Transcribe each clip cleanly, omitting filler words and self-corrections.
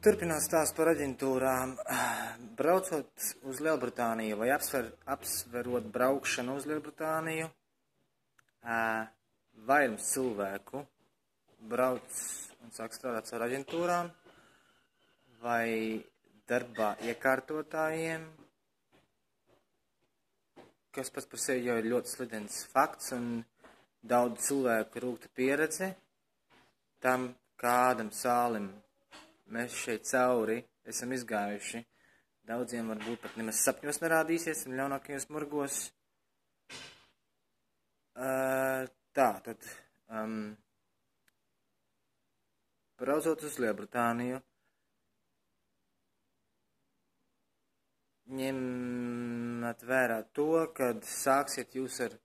Turpinot stāstu par aģentūrām, braucot uz Lielbritāniju vai apsverot braukšanu uz Lielbritāniju, vairums cilvēku brauc un sāk strādāt ar aģentūrām vai darbā iekārtotājiem, kas pats par sevi jau ir ļoti slidens fakts un daudz cilvēku rūgta pieredze tam, kādam sālim mēs šeit cauri esam izgājuši. Daudziem varbūt pat nemaz sapņos nerādīsies un ļaunākajos murgos. Tātad, braucot uz Lielbritāniju, ņemat vērā to, kad sāksiet jūs ar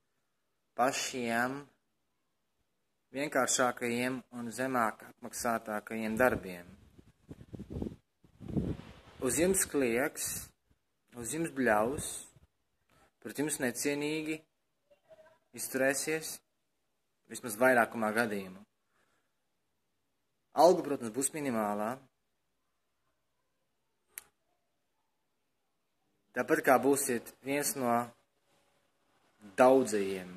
pašiem vienkāršākajiem un zemāk apmaksātākajiem darbiem. Uz jums klieks, uz jums bļaus, pret jums necienīgi izturēsies, vismaz vairākumā gadījumu. Alga, protams, būs minimālā. Tāpat kā būsiet viens no daudzajiem.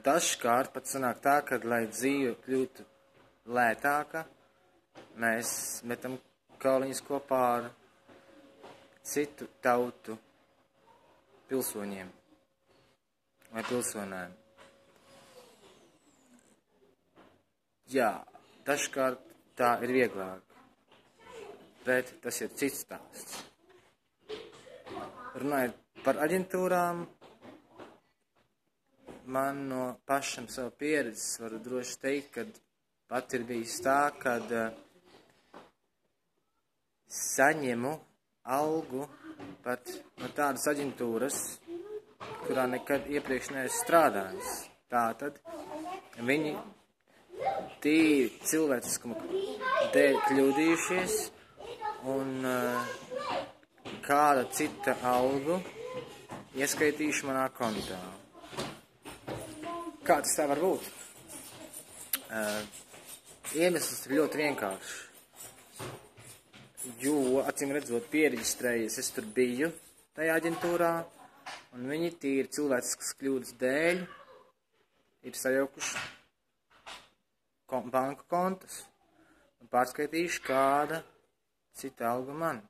Dažkārt pat sanāk tā, ka, lai dzīve kļūtu lētāka, mēs metam kauliņus kopā ar citu tautu pilsoņiem vai pilsonēm. Jā, dažkārt tā ir vieglāk, bet tas ir cits stāsts. Runājot par aģentūrām, man no pašam savu pieredzes varu droši teikt, ka pat ir bijis tā, kad saņemu algu pat no tādas aģentūras, kurā nekad iepriekš neesmu strādājis. Tātad viņi tīri cilvēciskuma dēļ kļūdījušies un kāda cita algu ieskaitījuši manā kontā. Kā tas tā var būt? Iemesls ir ļoti vienkāršs, jo, acīm redzot, piereģistrējies, es tur biju tajā aģentūrā, un viņi tīri cilvēciskas kļūdas dēļ ir sajaukuši banku kontus un pārskaitījuši kāda cita alga man.